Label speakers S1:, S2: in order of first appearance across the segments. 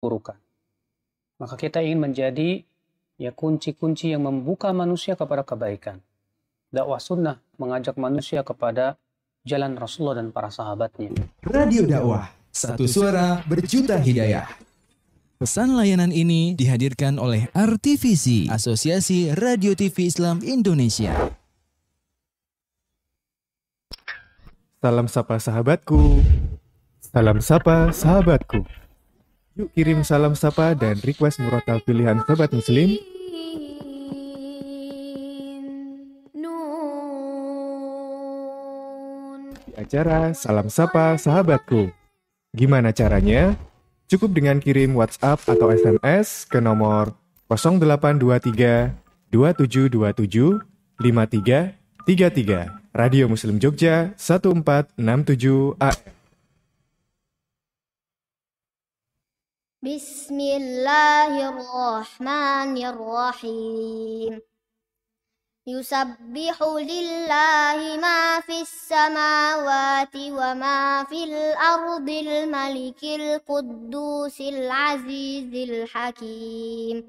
S1: keburukan. Maka kita ingin menjadi kunci-kunci yang membuka manusia kepada kebaikan. Dakwah sunnah mengajak manusia kepada jalan Rasulullah dan para sahabatnya.
S2: Radio dakwah, satu suara berjuta hidayah. Pesan layanan ini dihadirkan oleh RTVC, Asosiasi Radio TV Islam Indonesia.
S3: Salam sapa sahabatku. Salam sapa sahabatku. Yuk kirim salam sapa dan request murotal pilihan sobat muslim di acara Salam Sapa Sahabatku. Gimana caranya? Cukup dengan kirim WhatsApp atau SMS ke nomor 0823 2727 5333. Radio Muslim Jogja 1467 AM.
S4: Bismillahirrahmanirrahim. Yusabbihu lillahi ma fis samawati wa ma fil ardil malikil quddusil azizil hakim.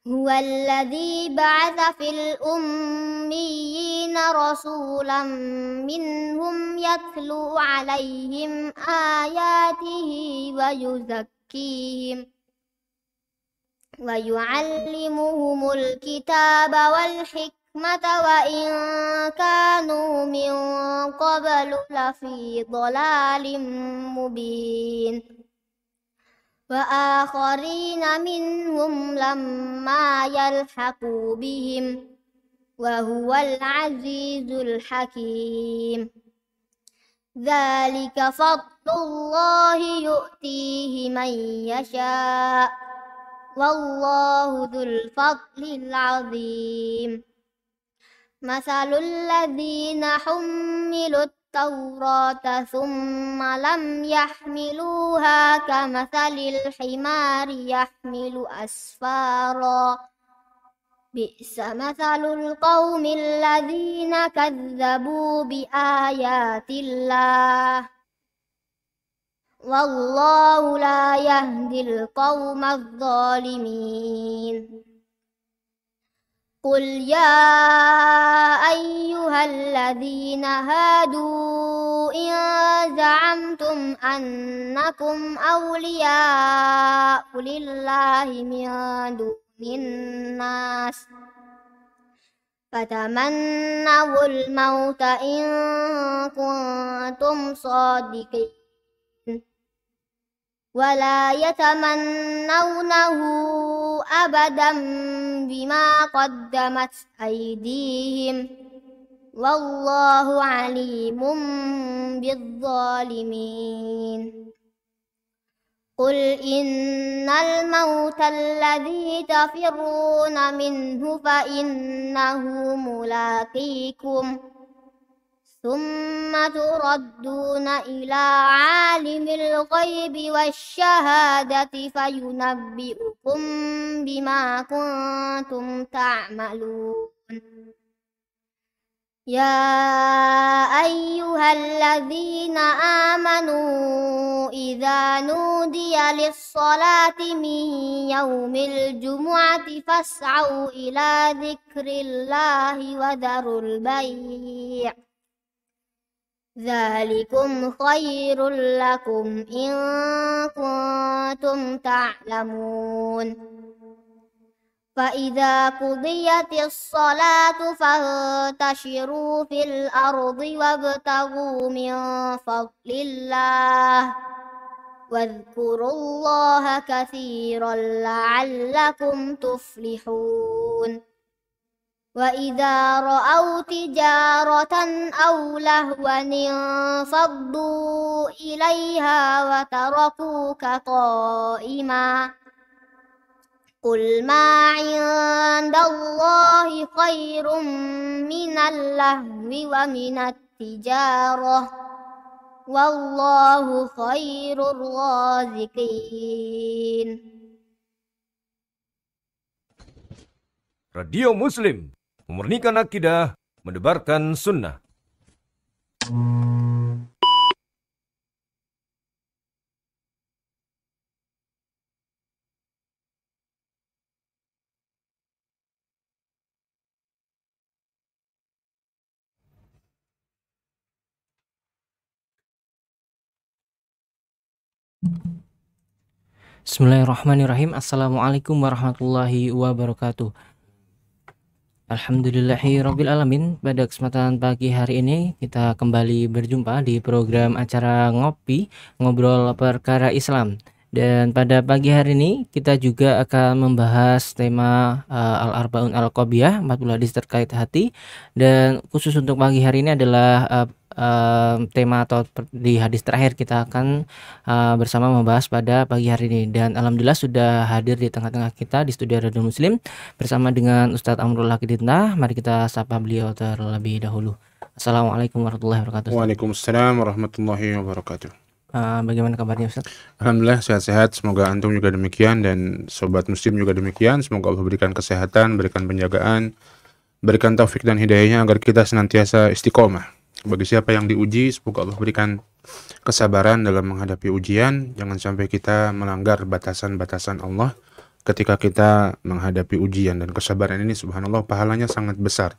S4: Huwa alladhi ba'atha fil ummiyina rasulan minhum yatlu alaihim ayatihi wa yuzakkihim wa yu'allimuhumul kitaba wal hikmata wa in kanu min qablu lafi dhalalin mubin. Wa akharina minhum lamma yalhaqu bihim wa huwal azizul hakim. Dzalika fadlullahi yu'tihi man yasha' wallahu dzul fadlil azim. Masalul ladzina hummilut Taurata thumma lam yahmiluha kamathalil himari yahmilu asfara. Bi'sa mathalul qawmil ladzina kadzabu bi ayatillah. Wallahu la yahdil qawmadh dhalimin. Qul ya ayyuhalladzina hadu in za'amtum annakum awliya'u lillahi min dunin nas fatamannawul mauta in kuntum shadiqin wala yatamannawnahu abadan bima qaddamat aydihim wallahu alimun bizzalimin. Qul innal mauta alladhi tafirruna minhu fa innahu mulaqikum thumma turadduna ila alimil ghaibi wasyahadati fayunabbi'ukum bima kuntum ta'malun. Ya ayyuhalladzina amanu idza nudiya lis-salati min yaumil jumu'ati fas'au ila dzikrillahi wa dharul bai'. Dzalikum khairul lakum in kuntum ta'lamun. Fa idza qudiyatis salatu fantashiru fil ardi wabtaghu min fadlillah wadhkurullaha katsiran la'allakum tuflihun. Wa idza ra'aw tijaratan aw lahwan faddu ilaiha wa tarakuka qa'ima. Qul ma 'indallahi khairum minal lahwi wa minat tijarah wallahu khairur raziqin.
S5: Radio Muslim, memurnikan akidah, menebarkan sunnah.
S6: Bismillahirrahmanirrahim. Assalamualaikum warahmatullahi wabarakatuh. Alhamdulillahirabbil alamin. Pada kesempatan pagi hari ini kita kembali berjumpa di program acara Ngopi, Ngobrol Perkara Islam. Dan pada pagi hari ini kita juga akan membahas tema Al-Arba'un Al-Qobiyah, 40 hadis terkait hati. Dan khusus untuk pagi hari ini adalah tema atau di hadis terakhir kita akan bersama membahas pada pagi hari ini. Dan alhamdulillah sudah hadir di tengah-tengah kita di studio Radio Muslim bersama dengan Ustadz Amrul Hakiditna. Mari kita sapa beliau terlebih dahulu. Assalamualaikum warahmatullahi wabarakatuh.
S7: Waalaikumsalam warahmatullahi wabarakatuh.
S6: Bagaimana kabarnya Ustaz?
S7: Alhamdulillah sehat-sehat. Semoga antum juga demikian dan sobat muslim juga demikian. Semoga Allah berikan kesehatan, berikan penjagaan, berikan taufik dan hidayahnya agar kita senantiasa istiqomah. Bagi siapa yang diuji, semoga Allah berikan kesabaran dalam menghadapi ujian. Jangan sampai kita melanggar batasan-batasan Allah ketika kita menghadapi ujian. Dan kesabaran ini subhanallah pahalanya sangat besar.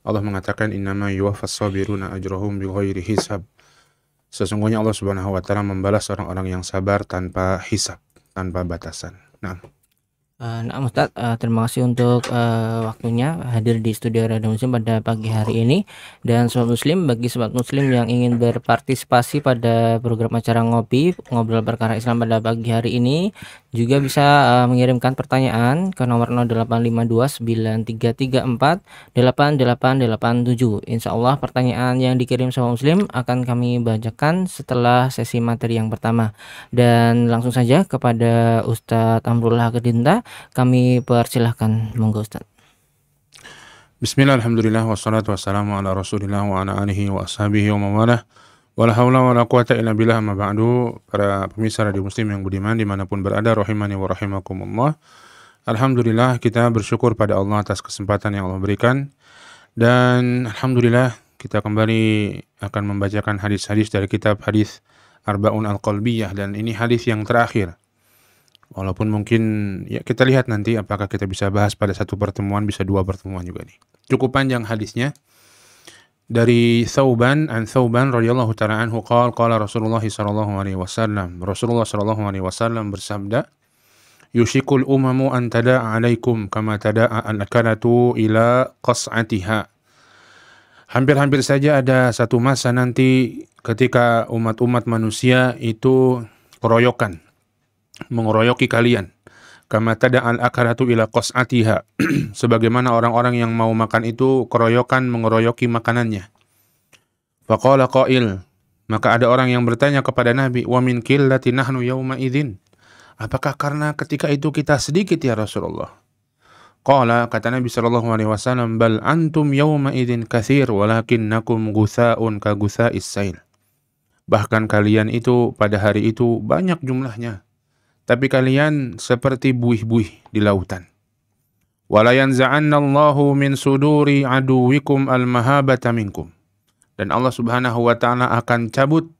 S7: Allah mengatakan innama yuwaffas sabiruna ajrahum bighairi hisab. Sesungguhnya Allah Subhanahu wa taala membalas orang-orang yang sabar tanpa hisab, tanpa batasan. Nah,
S6: Ustaz, terima kasih untuk waktunya hadir di studio Radio Muslim pada pagi hari ini. Dan sobat muslim, bagi sobat muslim yang ingin berpartisipasi pada program acara Ngopi, Ngobrol Perkara Islam pada pagi hari ini, juga bisa mengirimkan pertanyaan ke nomor 085293348887. Insya Allah pertanyaan yang dikirim sobat muslim akan kami bacakan setelah sesi materi yang pertama. Dan langsung saja kepada Ustadz Amrul Hakiditna, kami persilahkan, monggo Ustaz.
S7: Bismillah, alhamdulillah, wassalatu wassalamu ala rasulillah wa ala alihi wa ashabihi wa mawalah. Wala hawla wala quwata illa billah, amma ba'du. Para pemirsa Radio Muslim yang budiman dimanapun berada, rahimani wa rahimakumullah. Alhamdulillah, kita bersyukur pada Allah atas kesempatan yang Allah berikan. Dan alhamdulillah kita kembali akan membacakan hadis-hadis dari kitab hadis Arba'un Al-Qalbiyah. Dan ini hadis yang terakhir. Walaupun mungkin ya kita lihat nanti apakah kita bisa bahas pada satu pertemuan, bisa dua pertemuan juga nih. Cukup panjang hadisnya. Dari Thauban radhiyallahu ta'ala anhu qala Rasulullah sallallahu alaihi wasallam. Rasulullah sallallahu alaihi wasallam bersabda, "Yushikul umamu an tada'a 'alaikum kama tada'a al-akalatu ila qas'atiha." Hampir-hampir saja ada satu masa nanti ketika umat-umat manusia itu keroyokan, mengeroyoki kalian. Kama tada'al akalatu ila qas'atiha. Sebagaimana orang-orang yang mau makan itu keroyokan mengeroyoki makanannya. Faqala qail. Maka ada orang yang bertanya kepada Nabi, wa min qillati nahnu yawma idzin. Apakah karena ketika itu kita sedikit ya Rasulullah? Qala, kata Nabi sallallahu alaihi wasallam, bal antum yawma idzin katsir walakinnakum gutha'un ka gutha'is sail. Bahkan kalian itu pada hari itu banyak jumlahnya, tapi kalian seperti buih-buih di lautan. Wala yanza'annallahu min suduri aduwikum al-mahabata minkum. Dan Allah Subhanahu wa taala akan cabut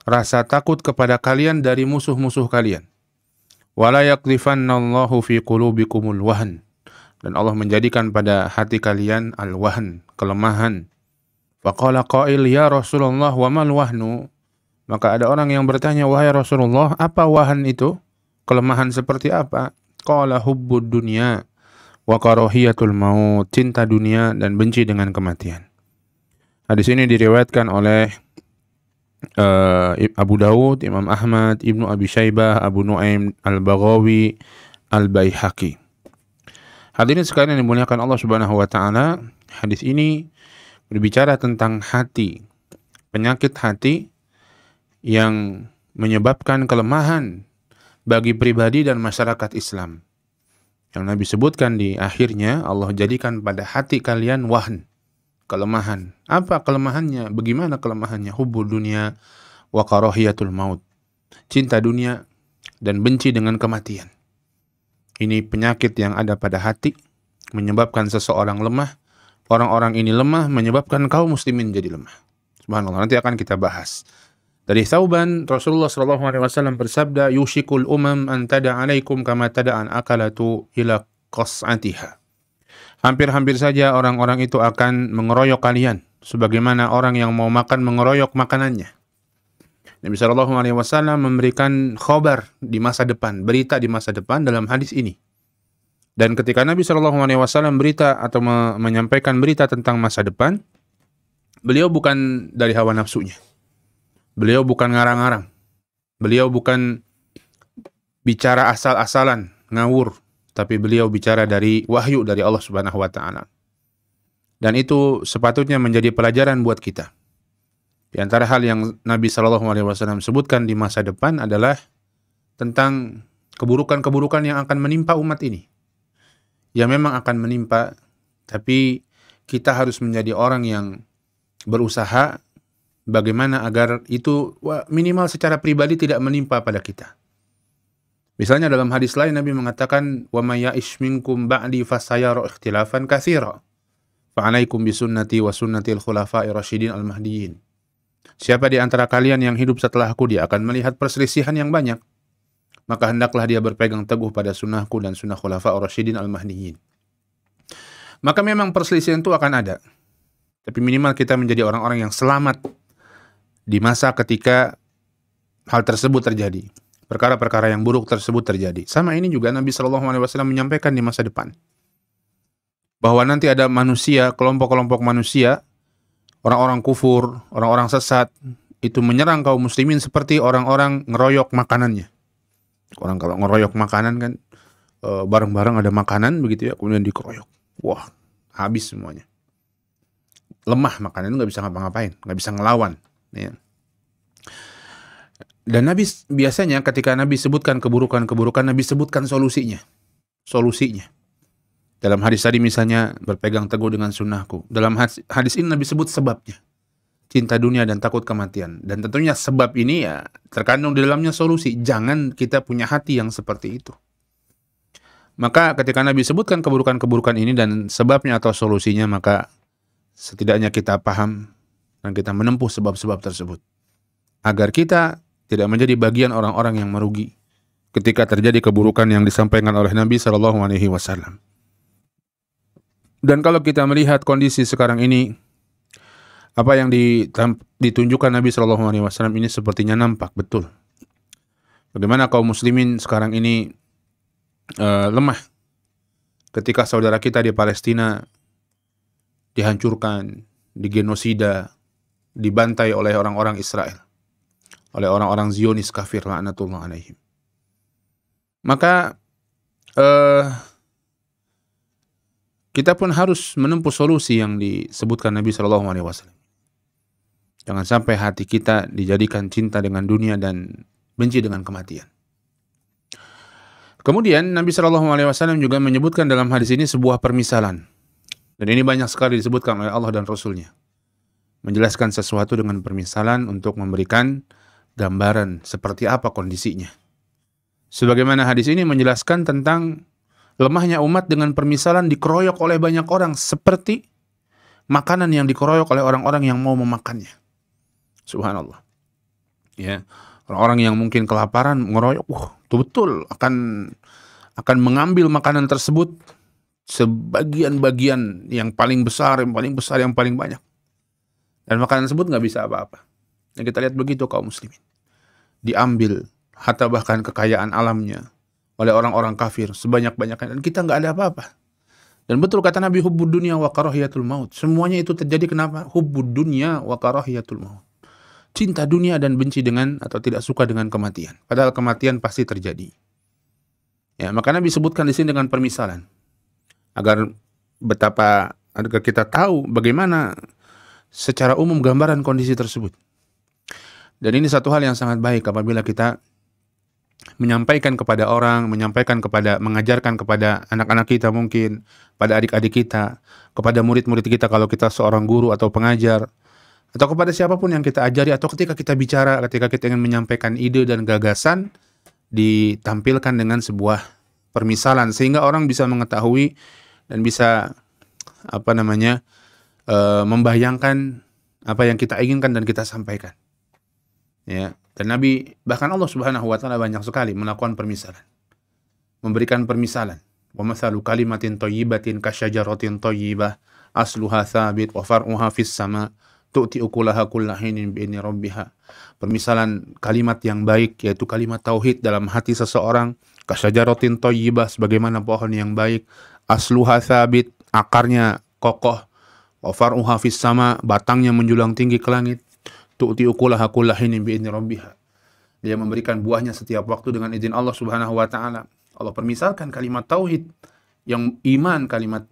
S7: rasa takut kepada kalian dari musuh-musuh kalian. Wala yaqdhifannallahu fi qulubikumul wahn. Dan Allah menjadikan pada hati kalian al-wahn, kelemahan. Faqala qail ya Rasulullah wa mal wahnu? Maka ada orang yang bertanya, wahai Rasulullah, apa wahan itu? Kelemahan seperti apa? Qala hubbud dunya wa karahiyatul maut. Cinta dunia dan benci dengan kematian. Hadis ini diriwayatkan oleh Abu Dawud, Imam Ahmad, Ibnu Abi Syaibah, Abu Nuaim, Al-Baghawi, Al-Baihaqi. Hadirin sekalian yang dimuliakan Allah Subhanahu wa taala, hadis ini berbicara tentang hati, penyakit hati yang menyebabkan kelemahan bagi pribadi dan masyarakat Islam. Yang Nabi sebutkan di akhirnya, Allah jadikan pada hati kalian wahn, kelemahan. Apa kelemahannya? Bagaimana kelemahannya? Hubbud dunya wa karahiyatul maut. Cinta dunia dan benci dengan kematian. Ini penyakit yang ada pada hati, menyebabkan seseorang lemah. Orang-orang ini lemah, menyebabkan kaum muslimin jadi lemah. Subhanallah, nanti akan kita bahas. Dari Thauban, Rasulullah SAW bersabda, yushikul umam an tada' alaikum kama tada'an akalatu ila qas'atiha. Hampir-hampir saja orang-orang itu akan mengeroyok kalian, sebagaimana orang yang mau makan mengeroyok makanannya. Nabi SAW memberikan khobar di masa depan, berita di masa depan dalam hadis ini. Dan ketika Nabi SAW berita atau menyampaikan berita tentang masa depan, beliau bukan dari hawa nafsunya. Beliau bukan ngarang-ngarang. Beliau bukan bicara asal-asalan, ngawur, tapi beliau bicara dari wahyu dari Allah Subhanahu wa taala. Dan itu sepatutnya menjadi pelajaran buat kita. Di antara hal yang Nabi SAW sebutkan di masa depan adalah tentang keburukan-keburukan yang akan menimpa umat ini. Ya memang akan menimpa, tapi kita harus menjadi orang yang berusaha bagaimana agar itu minimal secara pribadi tidak menimpa pada kita. Misalnya dalam hadis lain Nabi mengatakan, "Wa may ya'ish minkum ba'di fasayara ikhtilafan katsira. Fa 'alaikum bisunnati wa sunnatil khulafa'ir rasyidin al-mahdiyyin." Siapa di antara kalian yang hidup setelahku, dia akan melihat perselisihan yang banyak. Maka hendaklah dia berpegang teguh pada sunnahku dan sunnah khulafa'ir rasyidin al-mahdiyyin. Maka memang perselisihan itu akan ada. Tapi minimal kita menjadi orang-orang yang selamat di masa ketika hal tersebut terjadi. Perkara-perkara yang buruk tersebut terjadi. Sama ini juga Nabi SAW menyampaikan di masa depan. Bahwa nanti ada manusia, kelompok-kelompok manusia, orang-orang kufur, orang-orang sesat, itu menyerang kaum muslimin seperti orang-orang ngeroyok makanannya. Orang kalau ngeroyok makanan kan, bareng-bareng ada makanan begitu ya, kemudian dikeroyok. Wah, habis semuanya. Lemah makanan itu nggak bisa ngapa-ngapain, nggak bisa ngelawan. Ya. Dan Nabi biasanya ketika Nabi sebutkan keburukan-keburukan, Nabi sebutkan solusinya. Dalam hadis tadi misalnya berpegang teguh dengan sunnahku. Dalam hadis ini Nabi sebut sebabnya. Cinta dunia dan takut kematian. Dan tentunya sebab ini ya terkandung di dalamnya solusi. Jangan kita punya hati yang seperti itu. Maka ketika Nabi sebutkan keburukan-keburukan ini dan sebabnya atau solusinya, maka setidaknya kita paham dan kita menempuh sebab-sebab tersebut. Agar kita tidak menjadi bagian orang-orang yang merugi ketika terjadi keburukan yang disampaikan oleh Nabi SAW. Dan kalau kita melihat kondisi sekarang ini, apa yang ditunjukkan Nabi SAW ini sepertinya nampak betul. Bagaimana kaum muslimin sekarang ini lemah ketika saudara kita di Palestina dihancurkan, digenosida, dibantai oleh orang-orang Israel, oleh orang-orang Zionis kafir laknatullah alaihim. Maka kita pun harus menempuh solusi yang disebutkan Nabi SAW. Jangan sampai hati kita dijadikan cinta dengan dunia dan benci dengan kematian. Kemudian Nabi SAW juga menyebutkan dalam hadis ini sebuah permisalan. Dan ini banyak sekali disebutkan oleh Allah dan Rasul-Nya. Menjelaskan sesuatu dengan permisalan untuk memberikan gambaran seperti apa kondisinya. Sebagaimana hadis ini menjelaskan tentang lemahnya umat dengan permisalan dikeroyok oleh banyak orang seperti makanan yang dikeroyok oleh orang-orang yang mau memakannya. Subhanallah. Ya, orang-orang yang mungkin kelaparan ngeroyok, betul akan mengambil makanan tersebut sebagian-bagian yang paling besar, yang paling banyak. Dan makanan tersebut nggak bisa apa-apa. Yang kita lihat begitu kaum muslimin. Diambil, hatta bahkan kekayaan alamnya oleh orang-orang kafir sebanyak-banyaknya, dan kita nggak ada apa-apa. Dan betul kata Nabi, hubbud dunya wa karahiyatul maut. Semuanya itu terjadi kenapa? Hubbud dunya wa karahiyatul maut. Cinta dunia dan benci dengan atau tidak suka dengan kematian. Padahal kematian pasti terjadi. Ya, maka Nabi sebutkan di sini dengan permisalan agar kita tahu bagaimana secara umum gambaran kondisi tersebut. Dan ini satu hal yang sangat baik apabila kita menyampaikan kepada orang, mengajarkan kepada anak-anak kita mungkin, pada adik-adik kita, kepada murid-murid kita kalau kita seorang guru atau pengajar, atau kepada siapapun yang kita ajari, atau ketika kita bicara, ketika kita ingin menyampaikan ide dan gagasan, ditampilkan dengan sebuah permisalan, sehingga orang bisa mengetahui dan bisa membayangkan apa yang kita inginkan dan kita sampaikan. Ya. Dan Nabi, bahkan Allah Subhanahu wa taala banyak sekali melakukan permisalan. Memberikan permisalan. Wa mathalu kalimatin thayyibatin kasyajaratin thayyibah asluha tsabit wa far'uha fis sama tu'ti ukulaha kullahinin bi'ini rabbiha. Permisalan kalimat yang baik, yaitu kalimat tauhid dalam hati seseorang, kasyajaratin thayyibah, sebagaimana pohon yang baik, asluha thabit, akarnya kokoh, wa far'uha fis sama, batangnya menjulang tinggi ke langit, tu'ti ukulaha kullahinin bi'ini rabbiha. Dia memberikan buahnya setiap waktu dengan izin Allah Subhanahu wa taala. Allah permisalkan kalimat tauhid yang kalimat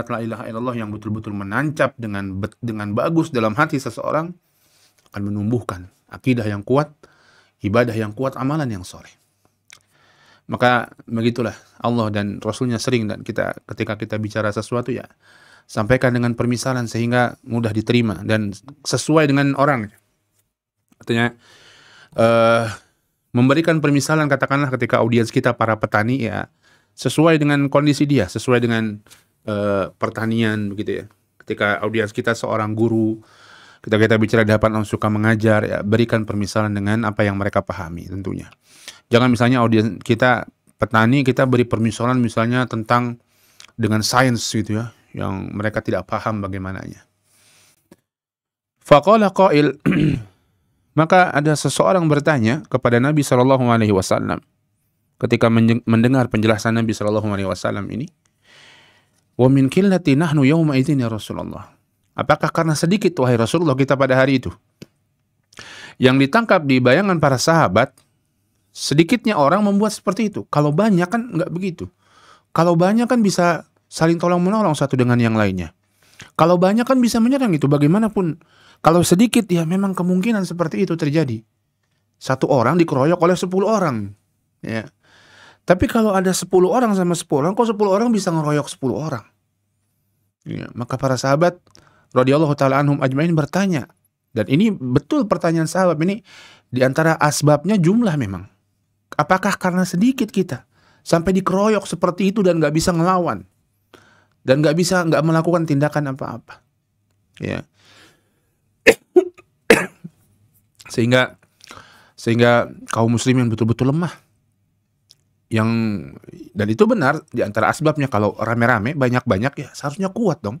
S7: la ilaha illallah yang betul-betul menancap dengan bagus dalam hati seseorang, akan menumbuhkan akidah yang kuat, ibadah yang kuat, amalan yang soleh. Maka begitulah Allah dan Rasulnya sering, dan ketika kita bicara sesuatu ya sampaikan dengan permisalan sehingga mudah diterima dan sesuai dengan orang. Artinya memberikan permisalan, katakanlah ketika audiens kita para petani ya, sesuai dengan kondisi dia, sesuai dengan pertanian begitu ya. Ketika audiens kita seorang guru, kita bicara di hadapan orang suka mengajar ya, berikan permisalan dengan apa yang mereka pahami tentunya. Jangan misalnya audiens kita petani, kita beri permisalan misalnya tentang dengan sains gitu ya, yang mereka tidak paham bagaimananya. Faqala qail maka ada seseorang bertanya kepada Nabi SAW ketika mendengar penjelasan Nabi SAW ini, wa min qillati nahnu yawma idzin ya Rasulullah. Apakah karena sedikit wahai Rasulullah kita pada hari itu? Yang ditangkap di bayangan para sahabat, sedikitnya orang membuat seperti itu. Kalau banyak kan enggak begitu. Kalau banyak kan bisa saling tolong menolong satu dengan yang lainnya. Kalau banyak kan bisa menyerang itu bagaimanapun. Kalau sedikit ya memang kemungkinan seperti itu terjadi. Satu orang dikeroyok oleh 10 orang. Ya. Tapi kalau ada 10 orang sama 10 orang, kok 10 orang bisa ngeroyok 10 orang? Ya, maka para sahabat radhiyallahu taala anhum ajmain bertanya. Dan ini betul pertanyaan sahabat ini, di antara asbabnya jumlah memang. Apakah karena sedikit kita sampai dikeroyok seperti itu dan nggak bisa ngelawan? Dan nggak melakukan tindakan apa-apa. Ya. Sehingga kaum muslimin betul-betul lemah. Dan itu benar, di antara asbabnya kalau rame-rame, banyak-banyak ya seharusnya kuat dong.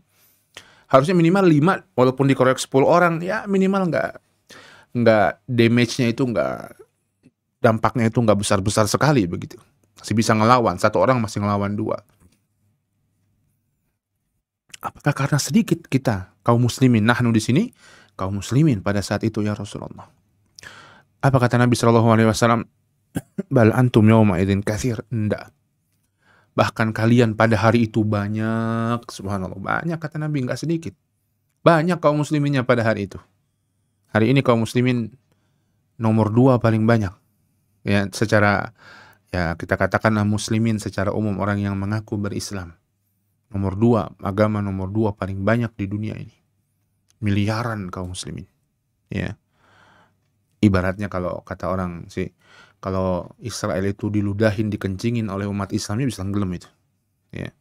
S7: Harusnya minimal 5, walaupun dikeroyok 10 orang, ya minimal nggak damage-nya itu dampaknya itu nggak besar-besar sekali begitu. Masih bisa ngelawan, satu orang masih ngelawan 2. Apakah karena sedikit kita kaum muslimin, nahnu di sini kaum muslimin pada saat itu ya Rasulullah? Apa kata Nabi SAW? Bal antum yawma idzin katsir. Enggak. Bahkan kalian pada hari itu banyak, subhanallah, banyak kata Nabi, enggak sedikit. Banyak kaum musliminnya pada hari itu. Hari ini kaum muslimin nomor 2 paling banyak. Ya, secara ya kita katakanlah muslimin secara umum, orang yang mengaku berislam. Nomor 2, agama nomor 2 paling banyak di dunia ini. Miliaran kaum muslimin. Ya. Ibaratnya kalau kata orang sih, kalau Israel itu diludahin, dikencingin oleh umat Islamnya bisa tenggelam itu. Ya.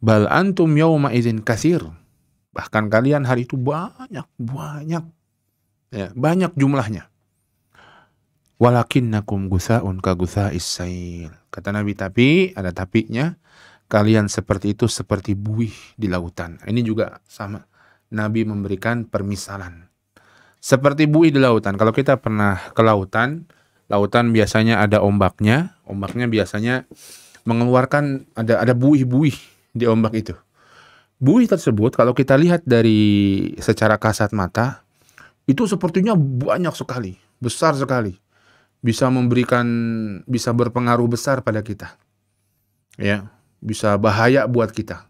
S7: Bal antum yawma idzin katsir. Bahkan kalian hari itu banyak. Ya, banyak jumlahnya. Walakinnakum gusaun ka gusaa'is sail. Kata Nabi, tapi ada tapinya, kalian seperti itu seperti buih di lautan. Ini juga sama. Nabi memberikan permisalan. Seperti buih di lautan. Kalau kita pernah ke lautan biasanya ada ombaknya. Ombaknya biasanya mengeluarkan ada buih-buih di ombak itu. Buih tersebut kalau kita lihat dari secara kasat mata, itu sepertinya banyak sekali, besar sekali. Bisa berpengaruh besar pada kita. Ya, bisa bahaya buat kita.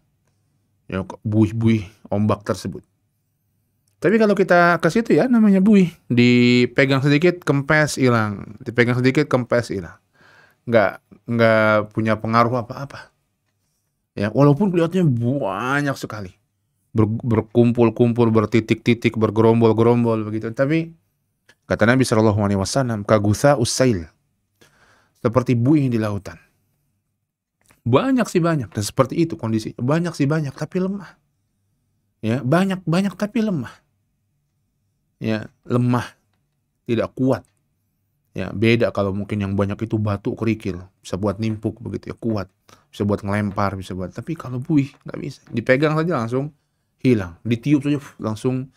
S7: Ya, buih-buih ombak tersebut. Tapi kalau kita ke situ ya namanya buih, dipegang sedikit kempes hilang, dipegang sedikit kempes hilang, nggak punya pengaruh apa-apa. Ya walaupun kelihatannya banyak sekali, berkumpul-kumpul, bertitik-titik, bergerombol-gerombol begitu. Tapi kata Nabi SAW, kagusa usail, seperti buih di lautan. Banyak sih banyak, dan seperti itu kondisinya. Banyak sih banyak, tapi lemah. Ya banyak tapi lemah. Ya, lemah, tidak kuat. Ya, beda kalau mungkin yang banyak itu batu kerikil, bisa buat nimpuk begitu ya, kuat. Bisa buat ngelempar, bisa buat. Tapi kalau buih nggak bisa. Dipegang saja langsung hilang, ditiup saja langsung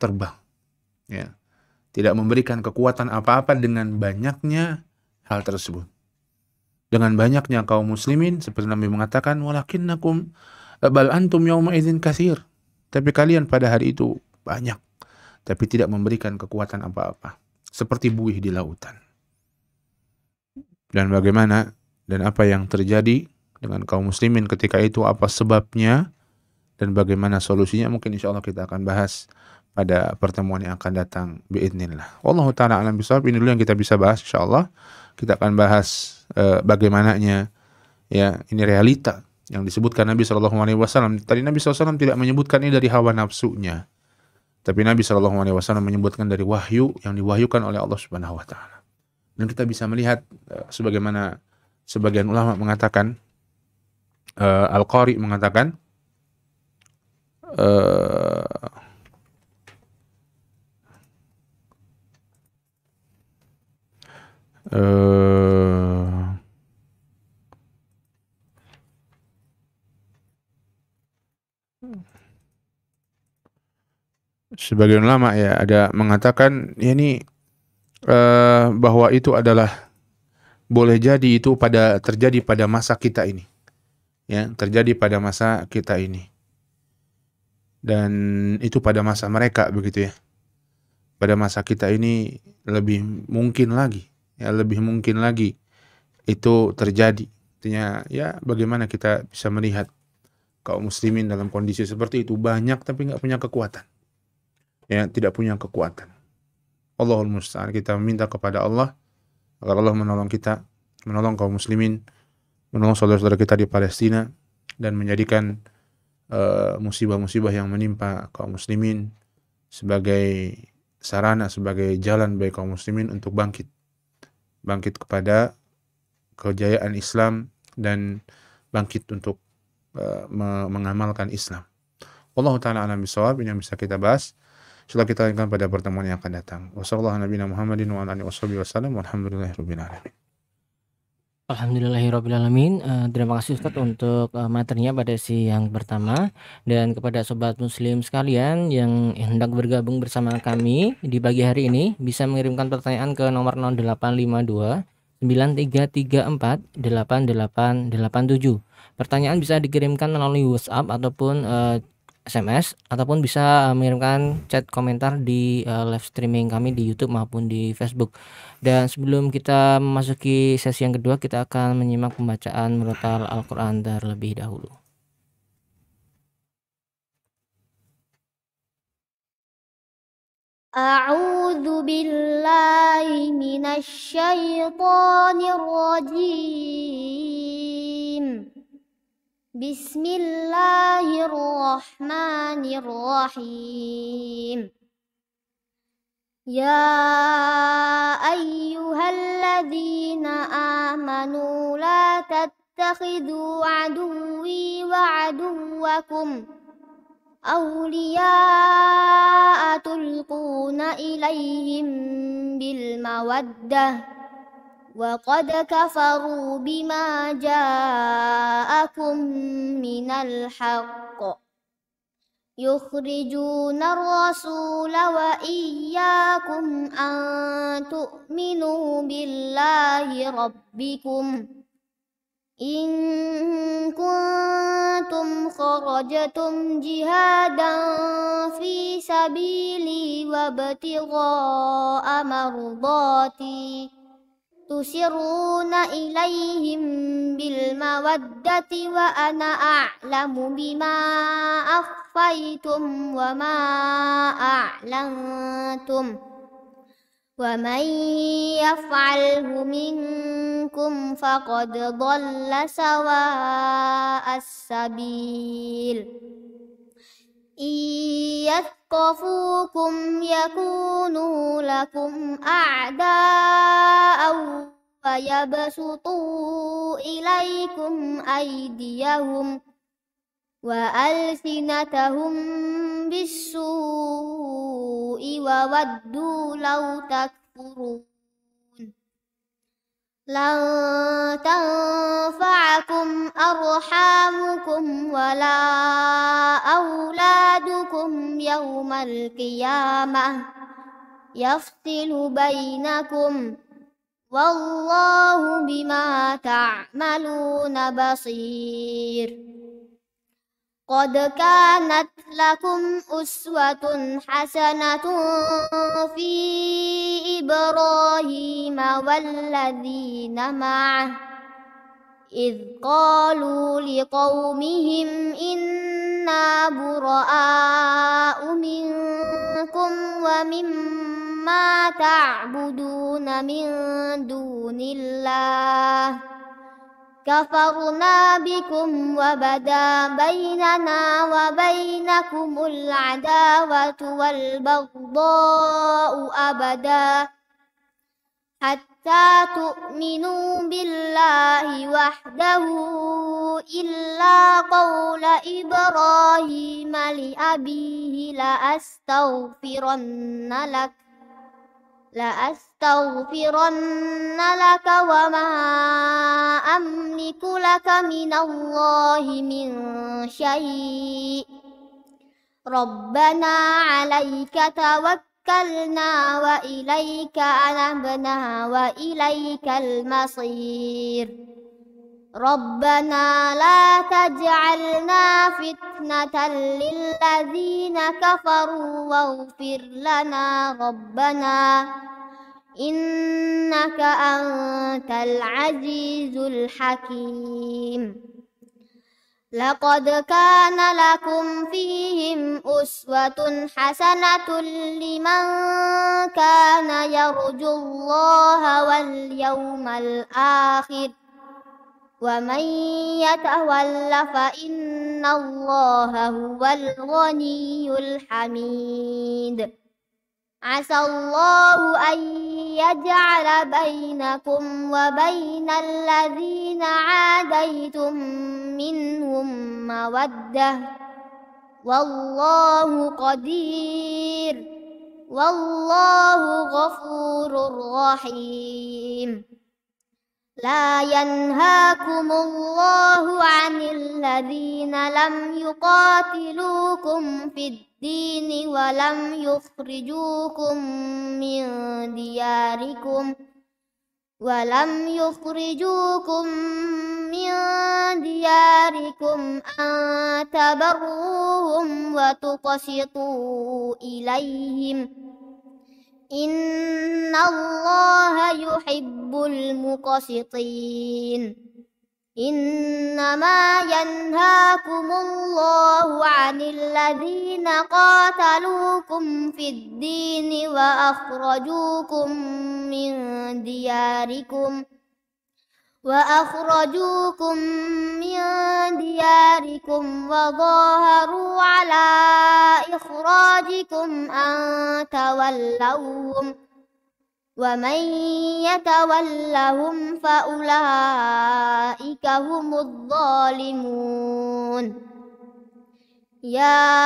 S7: terbang. Ya. Tidak memberikan kekuatan apa-apa dengan banyaknya hal tersebut. Dengan banyaknya kaum muslimin, seperti Nabi mengatakan, walakinnakum bal antum yawma idzin katsir. Tapi kalian pada hari itu banyak, tapi tidak memberikan kekuatan apa-apa. Seperti buih di lautan. Dan bagaimana dan apa yang terjadi dengan kaum muslimin ketika itu, apa sebabnya, dan bagaimana solusinya, mungkin insya Allah kita akan bahas pada pertemuan yang akan datang biidznillah. Wallahu ta'ala alam bisawab. Ini dulu yang kita bisa bahas insya Allah. Kita akan bahas bagaimananya ya, ini realita yang disebutkan Nabi SAW. Tadi Nabi SAW tidak menyebutkan ini dari hawa nafsunya, tapi Nabi SAW menyebutkan dari wahyu yang diwahyukan oleh Allah Subhanahu wa taala. Dan kita bisa melihat sebagaimana sebagian ulama mengatakan, Al-Qari mengatakan sebagian ulama ya ada mengatakan ya ini bahwa itu adalah boleh jadi itu terjadi pada masa kita ini, ya, terjadi pada masa kita ini, dan itu pada masa mereka begitu ya. Pada masa kita ini lebih mungkin lagi, ya, lebih mungkin lagi itu terjadi. Artinya ya bagaimana kita bisa melihat kaum muslimin dalam kondisi seperti itu, banyak tapi nggak punya kekuatan, ya, tidak punya kekuatan. Allahul musta'an. Kita meminta kepada Allah agar Allah menolong kita, menolong kaum muslimin, menolong saudara-saudara kita di Palestina, dan menjadikan musibah-musibah yang menimpa kaum muslimin sebagai sarana, sebagai jalan bagi kaum muslimin untuk bangkit kepada kejayaan Islam dan bangkit untuk mengamalkan Islam. Allah Ta'ala alam bisawab. Ini yang bisa kita bahas. Setelah kita lanjutkan pada pertemuan yang akan datang. Wassalamualaikum warahmatullahi wabarakatuh. Walhamdulillahirrahmanirrahim.
S6: Alhamdulillahirrahmanirrahim. Terima kasih Ustaz untuk materinya pada siang pertama, dan kepada sobat muslim sekalian yang hendak bergabung bersama kami di pagi hari ini bisa mengirimkan pertanyaan ke nomor 0852 9334 8887. Pertanyaan bisa dikirimkan melalui WhatsApp ataupun SMS, ataupun bisa mengirimkan chat komentar di live streaming kami di YouTube maupun di Facebook. Dan sebelum kita memasuki sesi yang kedua, kita akan menyimak pembacaan murotal Al-Quran terlebih dahulu.
S4: A'udzu billahi minasy syaithanir rajim. Bismillahirrahmanirrahim. Ya ayyuhalladzina amanu la tattakhidhu aduwwi wa aduwwakum awliya'a tulquna ilaihim bil mawaddah wa qad kafaru bima ja'akum minal haqq yukhrijuna ar-rasula wa iyyakum an tu'minu billahi rabbikum in kuntum kharajtum jihadan fi sabili wa ibtigha'a mardati tusiruna ilaihim bil mawaddati wa ana a'lamu bima akhfaytum wa ma a'lantum wa man yaf'alhu minkum faqad dhalla sawa'as sabil. Yathqafukum yakunu lakum a'da'aw wa yabsutu ilaikum aydiyahum wa alsinatahum bis-su'i wa waddu law takfurun. Lan tanfa'akum arhamukum wala auladukum يوم القيامة يفصل بينكم والله بما تعملون بصير. قد كانت لكم أسوة حسنة في إبراهيم والذين معه إذ قالوا لقومهم إنا براء منكم ومما تعبدون من دون الله كفرنا بكم وبدا بيننا وبينكم العداوة والبغضاء أبدا حتى تؤمنوا بالله وحده إلا قول إبراهيم لأبيه لأستغفرن لك وما أملك لك من الله من شيء ربنا عليك توكلنا وإليك أنبنا وإليك المصير ربنا لا تجعلنا فتنة للذين كفروا واغفر لنا ربنا إنك أنت العزيز الحكيم. لقد كان لكم فيهم أسوة حسنة لمن كان يرجو الله واليوم الآخر ومن يتول فإن الله هو الغني الحميد. عسى الله أن يجعل بينكم وبين الذين عاديتم منهم مودة والله قدير والله غفور رحيم. لا ينهاكم الله عن الذين لم يقاتلوكم في الدين ولم يخرجوكم من دياركم أن تبروهم وتقسطوا إليهم إن الله يحب المقسطين. إنما ينهاكم الله عن الذين قاتلوكم في الدين وأخرجوكم من دياركم وظاهروا على إخراجكم أن تولوهم ومن يتولهم فأولئك هم الظالمون. يا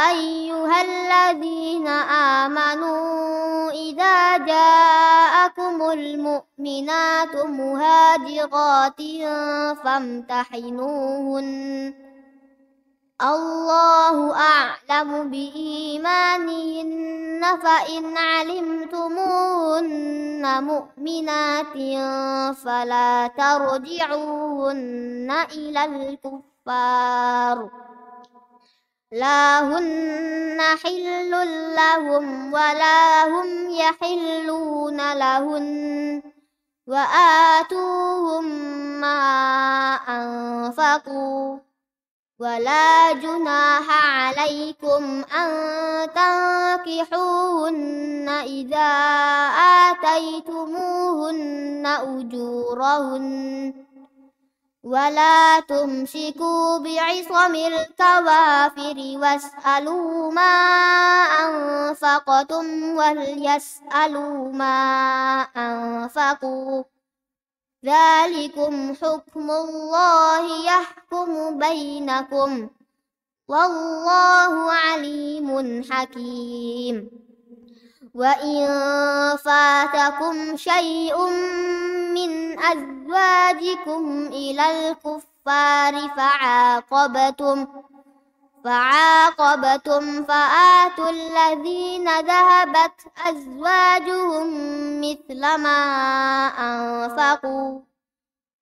S4: أيها الذين آمنوا إذا جاءكم المؤمنات مهاجرات فامتحنوهن الله أعلم بإيمانهن فإن علمتموهن مؤمنات فلا ترجعوهن إلى الكفار لا هن حل لهم ولا هم يحلون لهن وآتوهم ما أنفقوا ولا جناح عليكم أن تنكحوهن إذا آتيتموهن أجورهن ولا تمسكوا بعصم الكوافر واسألوا ما أنفقتم وليسألوا ما أنفقوا ذلكم حكم الله يحكم بينكم والله عليم حكيم. وإن فاتكم شيء من أزواجكم إلى الكفار فعاقبتم فآتوا الذين ذهبت أزواجهم مثل ما أنفقوا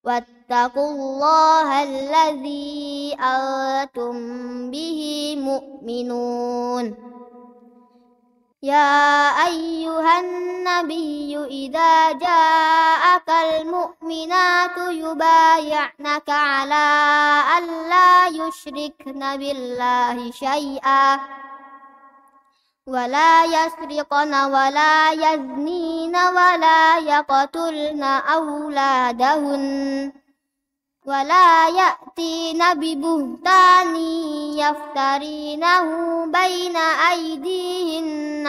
S4: واتقوا الله الذي أنتم به مؤمنون يا أيها النبي إذا جاءك المؤمنات يبايعنك على أن لا يشركن بالله شيئا ولا يسرقن ولا يزنين ولا يقتلن أولادهن ولا يأتين ببهتان يفترينه بين أيديهن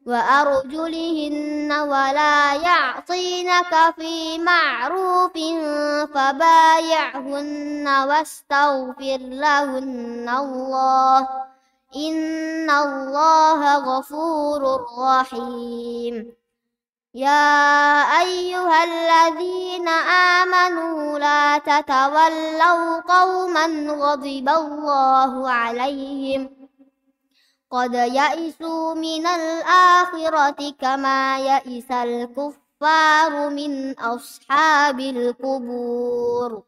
S4: وأرجلهن ولا يعصينك في معروف فبايعهن واستغفر لهن الله إن الله غفور رحيم يا أيها الذين آمنوا لا تتولوا قوما غضب الله عليهم قد يئسوا من الآخرة كما يئس الكفار من أصحاب القبور.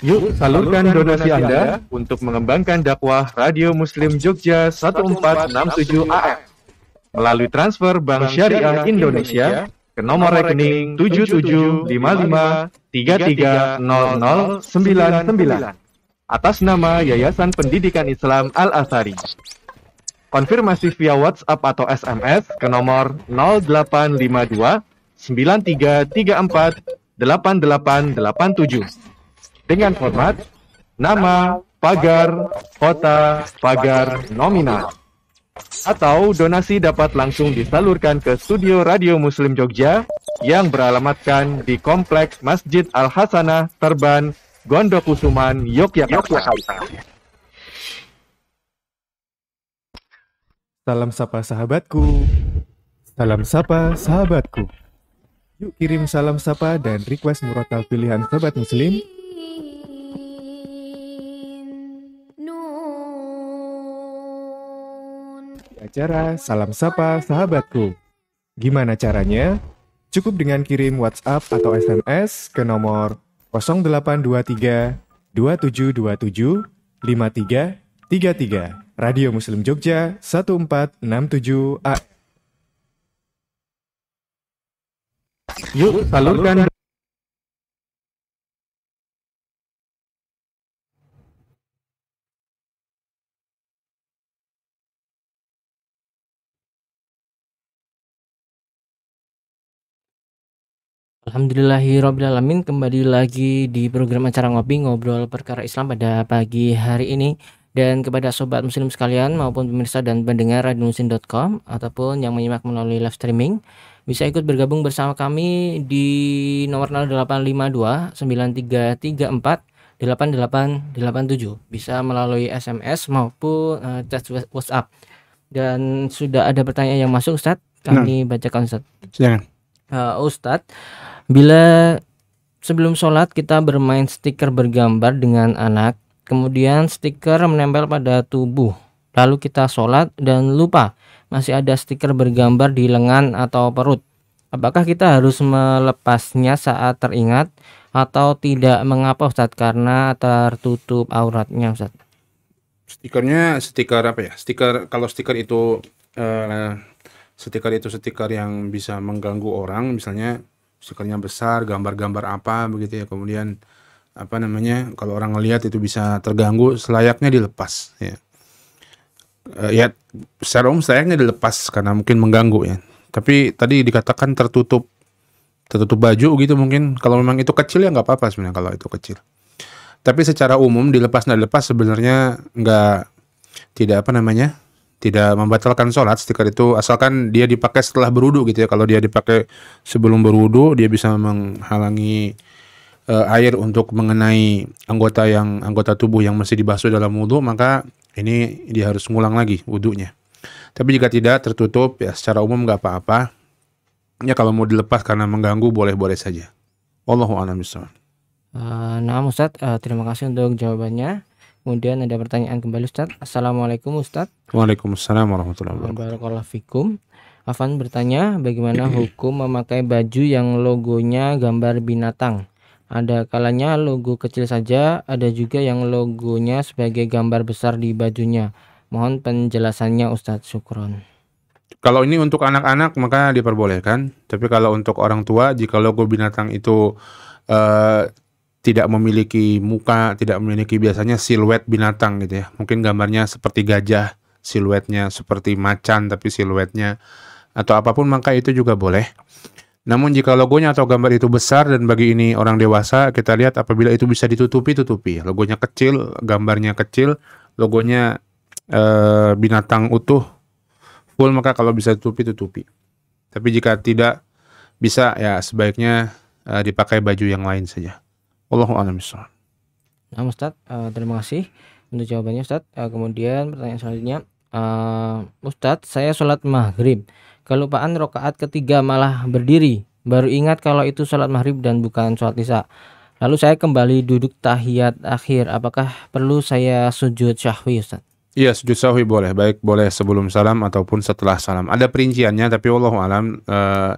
S3: Yuk salurkan donasi Anda untuk mengembangkan dakwah Radio Muslim Jogja 1467 AM melalui transfer Bank Syariah Indonesia ke nomor rekening 7755330099 atas nama Yayasan Pendidikan Islam Al-Azhari. Konfirmasi via WhatsApp atau SMS ke nomor 0852 9334 8887 dengan format nama, pagar, kota, pagar, nominal. Atau donasi dapat langsung disalurkan ke studio Radio Muslim Jogja yang beralamatkan di Kompleks Masjid Al-Hasanah, Terban, Gondokusuman, Yogyakarta. Salam sapa sahabatku. Salam sapa sahabatku. Yuk kirim salam sapa dan request murotal pilihan Sobat Muslim acara Salam Sapa Sahabatku. Gimana caranya? Cukup dengan kirim WhatsApp atau SMS ke nomor 0823 2727 5333 Radio Muslim Jogja 1467 A. Yuk salurkan.
S6: Alhamdulillahirrabbilalamin, kembali lagi di program acara ngopi ngobrol perkara Islam pada pagi hari ini. Dan kepada sobat muslim sekalian maupun pemirsa dan pendengar radiomuslim.com ataupun yang menyimak melalui live streaming, bisa ikut bergabung bersama kami di nomor 0852 9334 8887. Bisa melalui SMS maupun chat WhatsApp. Dan sudah ada pertanyaan yang masuk, Ustadz. Kami bacakan, Ustadz.
S7: Silakan.
S6: Ustadz, bila sebelum sholat kita bermain stiker bergambar dengan anak, kemudian stiker menempel pada tubuh, lalu kita sholat dan lupa masih ada stiker bergambar di lengan atau perut, apakah kita harus melepasnya saat teringat atau tidak mengapa, Ustadz, karena tertutup auratnya, Ustadz?
S7: Stikernya stiker apa ya? Kalau stiker itu stiker yang bisa mengganggu orang, misalnya stikernya besar, gambar-gambar apa begitu ya, kemudian kalau orang ngelihat itu bisa terganggu, selayaknya dilepas ya. Ya secara umum selayaknya dilepas karena mungkin mengganggu ya. Tapi tadi dikatakan tertutup baju gitu, mungkin kalau memang itu kecil ya nggak apa-apa sebenarnya kalau itu kecil. Tapi secara umum dilepas nggak dilepas sebenarnya tidak membatalkan sholat stiker itu, asalkan dia dipakai setelah berwudu gitu ya. Kalau dia dipakai sebelum berwudu, dia bisa menghalangi air untuk mengenai anggota tubuh yang masih dibasuh dalam wudu, maka ini dia harus ngulang lagi wudunya. Tapi jika tidak tertutup ya secara umum nggak apa-apa. Ya kalau mau dilepas karena mengganggu boleh-boleh saja. Wallahu a'lam bishawab.
S6: Nah Ustadz, terima kasih untuk jawabannya. Kemudian ada pertanyaan kembali Ustadz. Assalamualaikum Ustadz.
S7: Waalaikumsalam warahmatullahi wabarakatuh.
S6: Barakallahu fikum. Afan bertanya, bagaimana hukum memakai baju yang logonya gambar binatang? Ada kalanya logo kecil saja, ada juga yang logonya sebagai gambar besar di bajunya. Mohon penjelasannya Ustadz. Syukron.
S7: Kalau ini untuk anak-anak maka diperbolehkan. Tapi kalau untuk orang tua, jika logo binatang itu tidak memiliki muka, tidak memiliki biasanya siluet binatang gitu ya. Mungkin gambarnya seperti gajah, siluetnya seperti macan tapi siluetnya atau apapun, maka itu juga boleh. Namun jika logonya atau gambar itu besar dan bagi ini orang dewasa, kita lihat apabila itu bisa ditutupi. Logonya kecil, gambarnya kecil, logonya binatang utuh full, maka kalau bisa tutupi. Tapi jika tidak bisa, ya sebaiknya dipakai baju yang lain saja. Wallahu a'lam bishawab.
S6: Nah Ustadz, terima kasih untuk jawabannya Ustadz. Kemudian pertanyaan selanjutnya, Ustadz, saya sholat maghrib, kelupaan rakaat ketiga malah berdiri, baru ingat kalau itu sholat maghrib dan bukan sholat isya. Lalu saya kembali duduk tahiyat akhir, apakah perlu saya sujud syahwi Ustadz?
S7: Iya, sujud sahwi boleh, baik boleh sebelum salam ataupun setelah salam. Ada perinciannya, tapi wallahu alam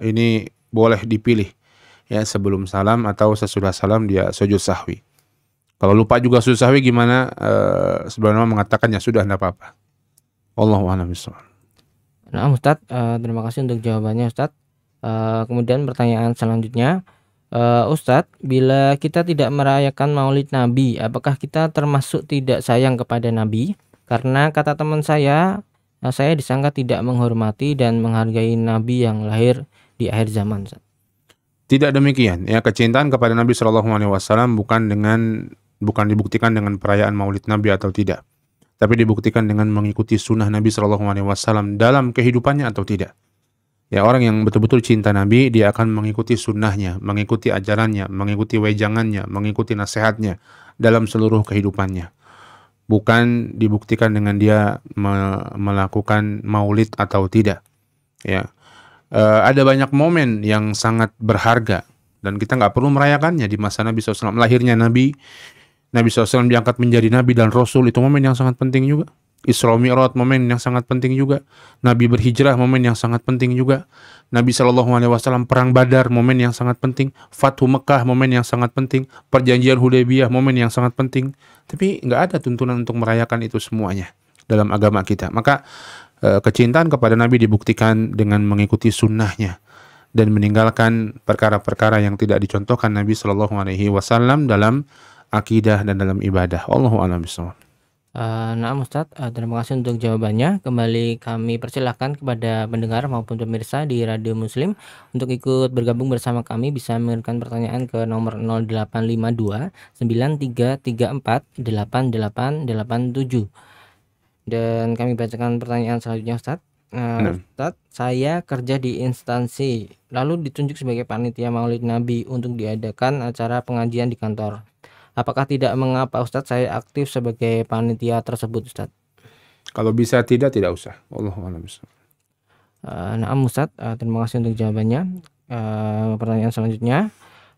S7: ini boleh dipilih. Ya, sebelum salam atau sesudah salam dia sujud sahwi. Kalau lupa juga sujud sahwi gimana? Sebenarnya mengatakan ya sudah, tidak apa-apa. Wallahu a'lam bishawab.
S6: Nah Ustadz, terima kasih untuk jawabannya Ustadz. Kemudian pertanyaan selanjutnya, Ustadz, bila kita tidak merayakan Maulid Nabi, apakah kita termasuk tidak sayang kepada Nabi? Karena kata teman saya disangka tidak menghormati dan menghargai Nabi yang lahir di akhir zaman.
S7: Tidak demikian. Ya, kecintaan kepada Nabi SAW bukan dibuktikan dengan perayaan Maulid Nabi atau tidak, tapi dibuktikan dengan mengikuti sunnah Nabi SAW dalam kehidupannya atau tidak. Ya, orang yang betul-betul cinta Nabi, dia akan mengikuti sunnahnya, mengikuti ajarannya, mengikuti wejangannya, mengikuti nasihatnya dalam seluruh kehidupannya. Bukan dibuktikan dengan dia melakukan maulid atau tidak. Ya, ada banyak momen yang sangat berharga dan kita nggak perlu merayakannya di masa Nabi SAW. Lahirnya Nabi SAW diangkat menjadi Nabi dan Rasul, itu momen yang sangat penting juga. Isra Mi'raj, momen yang sangat penting juga. Nabi berhijrah, momen yang sangat penting juga. Nabi SAW perang Badar, momen yang sangat penting. Fathu Mekah, momen yang sangat penting. Perjanjian Hudaybiyah, momen yang sangat penting. Tapi nggak ada tuntunan untuk merayakan itu semuanya dalam agama kita. Maka kecintaan kepada Nabi dibuktikan dengan mengikuti sunnahnya dan meninggalkan perkara-perkara yang tidak dicontohkan Nabi SAW dalam akidah dan dalam ibadah. Wallahu a'lam bishawab.
S6: Nah Ustadz, terima kasih untuk jawabannya. Kembali kami persilahkan kepada pendengar maupun pemirsa di Radio Muslim untuk ikut bergabung bersama kami, bisa mengirimkan pertanyaan ke nomor 0852 9334 8887. Dan kami bacakan pertanyaan selanjutnya Ustadz. Ustadz, saya kerja di instansi lalu ditunjuk sebagai panitia Maulid Nabi untuk diadakan acara pengajian di kantor. Apakah tidak mengapa Ustadz saya aktif sebagai panitia tersebut Ustadz?
S7: Kalau bisa tidak usah. Wallahu a'lam bishawab.
S6: Nah Ustadz, terima kasih untuk jawabannya. Pertanyaan selanjutnya,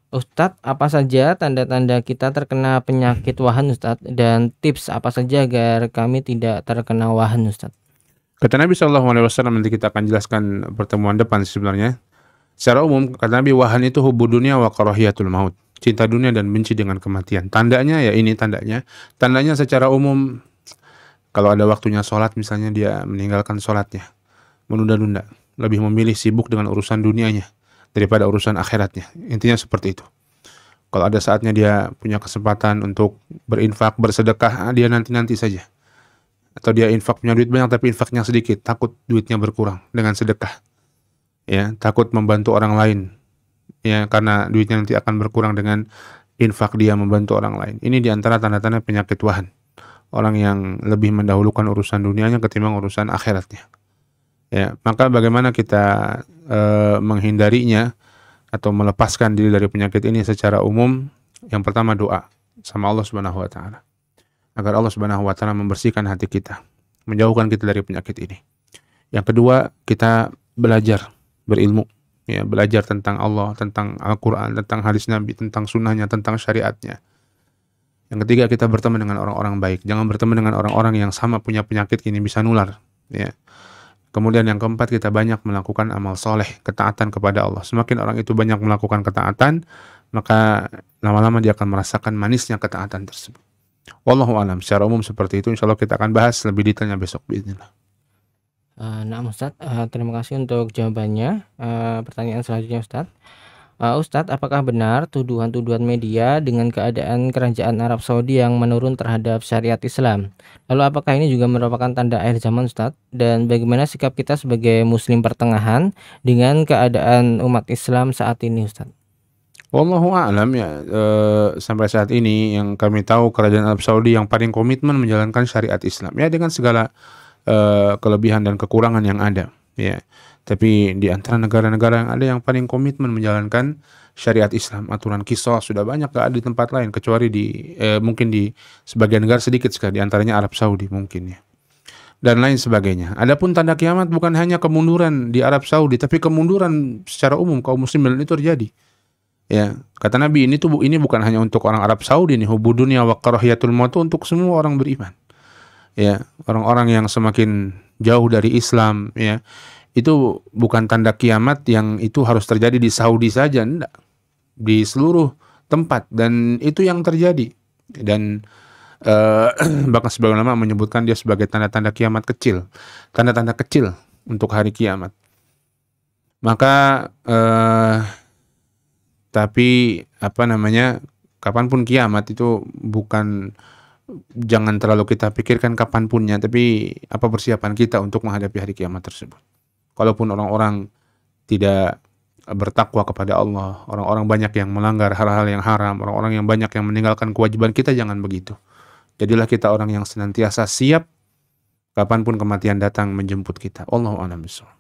S6: Ustadz, apa saja tanda-tanda kita terkena penyakit wahan Ustadz, dan tips apa saja agar kami tidak terkena wahan Ustadz?
S7: Kata Nabi SAW, nanti kita akan jelaskan pertemuan depan sebenarnya. Secara umum kata Nabi, wahan itu hubbu dunia wa karahiyatul maut, cinta dunia dan benci dengan kematian. Tandanya ya ini tandanya secara umum, kalau ada waktunya sholat misalnya dia meninggalkan sholatnya, menunda-nunda, lebih memilih sibuk dengan urusan dunianya daripada urusan akhiratnya. Intinya seperti itu. Kalau ada saatnya dia punya kesempatan untuk berinfak, bersedekah, dia nanti-nanti saja. Atau dia infak, punya duit banyak tapi infaknya sedikit, takut duitnya berkurang dengan sedekah. Ya, takut membantu orang lain. Ya, karena duitnya nanti akan berkurang dengan infak dia membantu orang lain. Ini diantara tanda-tanda penyakit wahan. Orang yang lebih mendahulukan urusan dunianya ketimbang urusan akhiratnya. Ya, maka bagaimana kita menghindarinya atau melepaskan diri dari penyakit ini secara umum? Yang pertama doa sama Allah Subhanahu wa taala. Agar Allah Subhanahu wa taala membersihkan hati kita, menjauhkan kita dari penyakit ini. Yang kedua, kita belajar, berilmu, ya, belajar tentang Allah, tentang Al-Quran, tentang hadis Nabi, tentang sunnahnya, tentang syariatnya. Yang ketiga, kita berteman dengan orang-orang baik. Jangan berteman dengan orang-orang yang sama punya penyakit ini, bisa nular. Ya. Kemudian yang keempat, kita banyak melakukan amal soleh, ketaatan kepada Allah. Semakin orang itu banyak melakukan ketaatan, maka lama-lama dia akan merasakan manisnya ketaatan tersebut. Wallahu a'lam. Secara umum seperti itu. Insya Allah kita akan bahas lebih detailnya besok. Bismillah.
S6: Nah, Ustadz, terima kasih untuk jawabannya. Pertanyaan selanjutnya, Ustadz. Ustadz, apakah benar tuduhan-tuduhan media dengan keadaan kerajaan Arab Saudi yang menurun terhadap syariat Islam? Lalu apakah ini juga merupakan tanda akhir zaman, Ustadz? Dan bagaimana sikap kita sebagai Muslim pertengahan dengan keadaan umat Islam saat ini, Ustadz?
S7: Wallahu a'lam ya, sampai saat ini yang kami tahu kerajaan Arab Saudi yang paling komitmen menjalankan syariat Islam ya, dengan segala kelebihan dan kekurangan yang ada ya. Tapi di antara negara-negara yang ada yang paling komitmen menjalankan syariat Islam, aturan qisas sudah banyak, gak ada di tempat lain kecuali di mungkin di sebagian negara sedikit sekali, di antaranya Arab Saudi mungkin ya, dan lain sebagainya. Adapun tanda kiamat bukan hanya kemunduran di Arab Saudi, tapi kemunduran secara umum kaum muslimin itu terjadi. Ya, kata Nabi, ini bukan hanya untuk orang Arab Saudi nih, hubud dunya wa karahiyatul maut, untuk semua orang beriman. Ya, orang-orang yang semakin jauh dari Islam ya, itu bukan tanda kiamat yang itu harus terjadi di Saudi saja, enggak. Di seluruh tempat, dan itu yang terjadi. Dan bahkan sebagian ulama menyebutkan dia sebagai tanda-tanda kiamat kecil, tanda-tanda kecil untuk hari kiamat. Maka tapi kapanpun kiamat itu jangan terlalu kita pikirkan kapanpunnya, tapi apa persiapan kita untuk menghadapi hari kiamat tersebut. Kalaupun orang-orang tidak bertakwa kepada Allah, orang-orang banyak yang melanggar hal-hal yang haram, orang-orang yang banyak yang meninggalkan kewajiban, kita jangan begitu. Jadilah kita orang yang senantiasa siap kapanpun kematian datang menjemput kita. Allahu a'lam bishawab.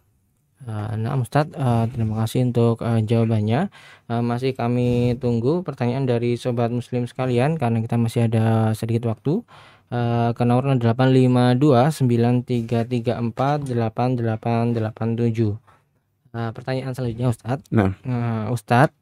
S6: Nah, Ustadz, terima kasih untuk jawabannya. Masih kami tunggu pertanyaan dari sobat muslim sekalian karena kita masih ada sedikit waktu. Ke nomor 85293348887. Pertanyaan selanjutnya, Ustadz. Ustadz,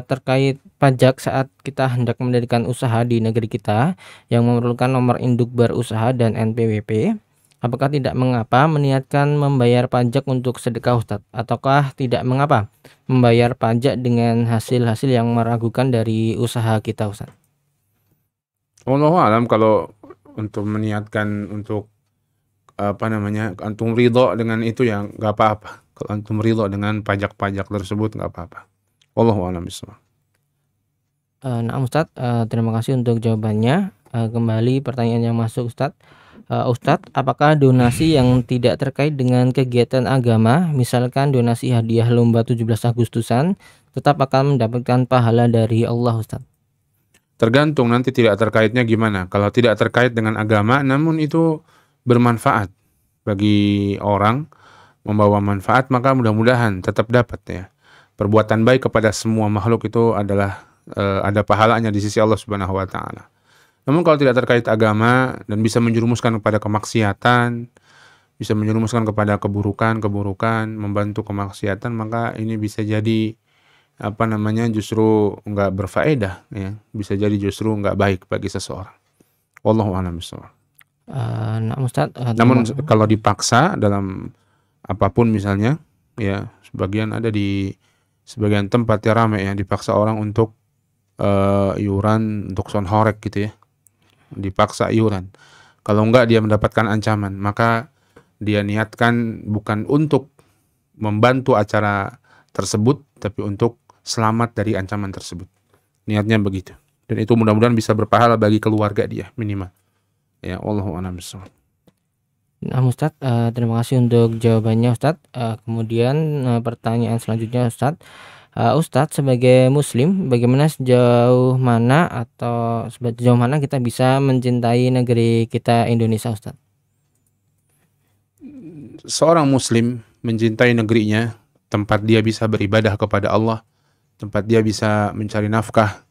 S6: terkait pajak saat kita hendak mendirikan usaha di negeri kita yang memerlukan nomor induk berusaha dan NPWP. Apakah tidak mengapa meniatkan membayar pajak untuk sedekah, Ustadz? Ataukah tidak mengapa membayar pajak dengan hasil-hasil yang meragukan dari usaha kita, Ustadz?
S7: Wallahu a'lam, kalau untuk meniatkan untuk antum ridho dengan itu ya nggak apa-apa. Kalau antum ridho dengan pajak-pajak tersebut nggak apa-apa. Wallahu a'lam bishawab.
S6: Nah, Ustadz, terima kasih untuk jawabannya. Kembali pertanyaan yang masuk, Ustadz. Ustadz, apakah donasi yang tidak terkait dengan kegiatan agama, misalkan donasi hadiah lomba 17 Agustusan, tetap akan mendapatkan pahala dari Allah, Ustadz?
S7: Tergantung nanti tidak terkaitnya gimana. Kalau tidak terkait dengan agama, namun itu bermanfaat bagi orang, membawa manfaat, maka mudah-mudahan tetap dapat ya. Perbuatan baik kepada semua makhluk itu adalah ada pahalanya di sisi Allah Subhanahu wa taala. Namun kalau tidak terkait agama dan bisa menjerumuskan kepada kemaksiatan, bisa menjerumuskan kepada keburukan, membantu kemaksiatan, maka ini bisa jadi justru nggak berfaedah ya, bisa jadi justru nggak baik bagi seseorang. Wallahu a'lam bishawab. Namun kalau dipaksa dalam apapun misalnya ya, ada di sebagian tempat ya ramai ya, dipaksa orang untuk iuran untuk sonhorek gitu ya, dipaksa iuran. Kalau enggak dia mendapatkan ancaman, maka dia niatkan bukan untuk membantu acara tersebut, tapi untuk selamat dari ancaman tersebut. Niatnya begitu. Dan itu mudah-mudahan bisa berpahala bagi keluarga dia minimal. Ya, Allahu a'lam bishawab.
S6: Nah, Ustadz, terima kasih untuk jawabannya, Ustadz. Kemudian pertanyaan selanjutnya, Ustadz. Ustadz, sebagai Muslim, bagaimana sejauh mana kita bisa mencintai negeri kita Indonesia, Ustadz?
S7: Seorang Muslim mencintai negerinya, tempat dia bisa beribadah kepada Allah, tempat dia bisa mencari nafkah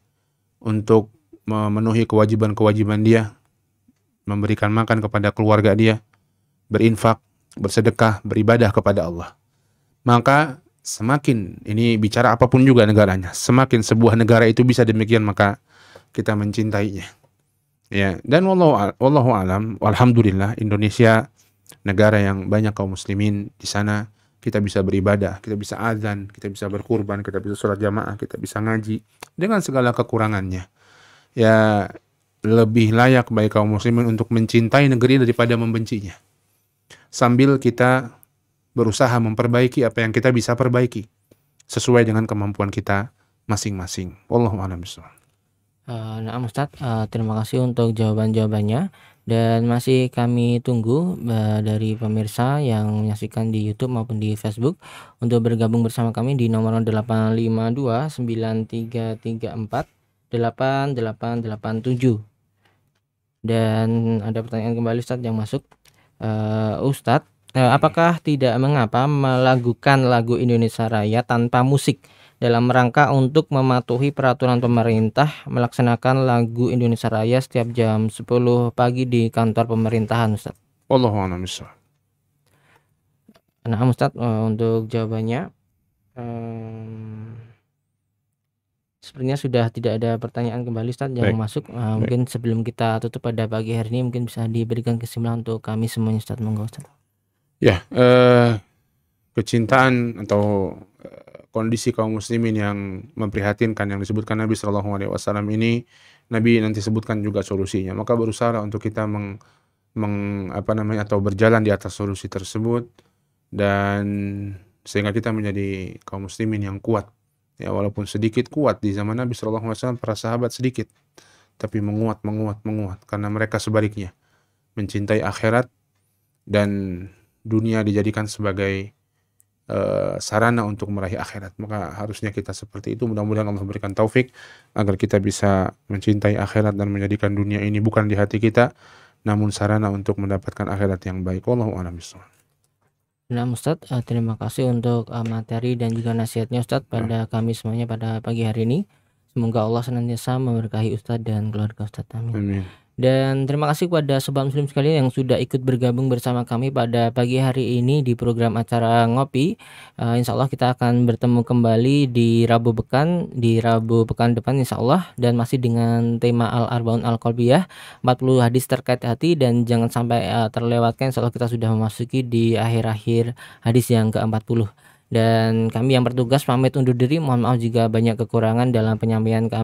S7: untuk memenuhi kewajiban-kewajiban dia, memberikan makan kepada keluarga dia, berinfak, bersedekah, beribadah kepada Allah. Maka semakin ini bicara apapun juga negaranya, semakin sebuah negara itu bisa demikian maka kita mencintainya. Ya, dan wallahu alam, alhamdulillah Indonesia negara yang banyak kaum muslimin. Di sana kita bisa beribadah, kita bisa azan, kita bisa berkurban, kita bisa sholat jamaah, kita bisa ngaji dengan segala kekurangannya. Ya, lebih layak bagi kaum muslimin untuk mencintai negeri daripada membencinya. Sambil kita berusaha memperbaiki apa yang kita bisa perbaiki sesuai dengan kemampuan kita masing-masing. Wallahu a'lam bishawab.
S6: Nah, Ustadz, terima kasih untuk jawaban-jawabannya, dan masih kami tunggu dari pemirsa yang menyaksikan di YouTube maupun di Facebook untuk bergabung bersama kami di nomor 852 9334 8887. Dan ada pertanyaan kembali Ustadz yang masuk. Ustadz, apakah tidak mengapa melakukan lagu Indonesia Raya tanpa musik dalam rangka untuk mematuhi peraturan pemerintah melaksanakan lagu Indonesia Raya setiap jam 10 pagi di kantor pemerintahan, Ustaz?
S7: Wallahu a'lam bishawab.
S6: Nah, Ustaz, untuk jawabannya sepertinya sudah tidak ada pertanyaan kembali, Ustaz, yang masuk. Mungkin sebelum kita tutup pada pagi hari ini, mungkin bisa diberikan kesimpulan untuk kami semuanya, Ustaz. Monggo, Ustaz.
S7: Ya, kecintaan atau kondisi kaum muslimin yang memprihatinkan yang disebutkan Nabi SAW ini, Nabi nanti sebutkan juga solusinya. Maka berusaha untuk kita atau berjalan di atas solusi tersebut, dan sehingga kita menjadi kaum muslimin yang kuat. Ya, walaupun sedikit kuat. Di zaman Nabi SAW para sahabat sedikit, tapi menguat karena mereka sebaliknya mencintai akhirat dan dunia dijadikan sebagai sarana untuk meraih akhirat. Maka harusnya kita seperti itu. Mudah-mudahan Allah berikan taufik agar kita bisa mencintai akhirat dan menjadikan dunia ini bukan di hati kita, namun sarana untuk mendapatkan akhirat yang baik. Wallahu a'lam bishawab.
S6: Nah, Ustadz, terima kasih untuk materi dan juga nasihatnya, Ustadz, pada kami semuanya pada pagi hari ini. Semoga Allah senantiasa memberkahi Ustadz dan keluarga Ustadz. Amin.
S7: Amin.
S6: Dan terima kasih kepada sobat muslim sekalian yang sudah ikut bergabung bersama kami pada pagi hari ini di program acara Ngopi. Insya Allah kita akan bertemu kembali di Rabu pekan depan insya Allah, dan masih dengan tema Al-Arbaun Al-Qalbiyah, 40 hadis terkait hati. Dan jangan sampai terlewatkan, insya Allah kita sudah memasuki di akhir-akhir hadis yang ke-40. Dan kami yang bertugas pamit undur diri. Mohon maaf jika banyak kekurangan dalam penyampaian kami.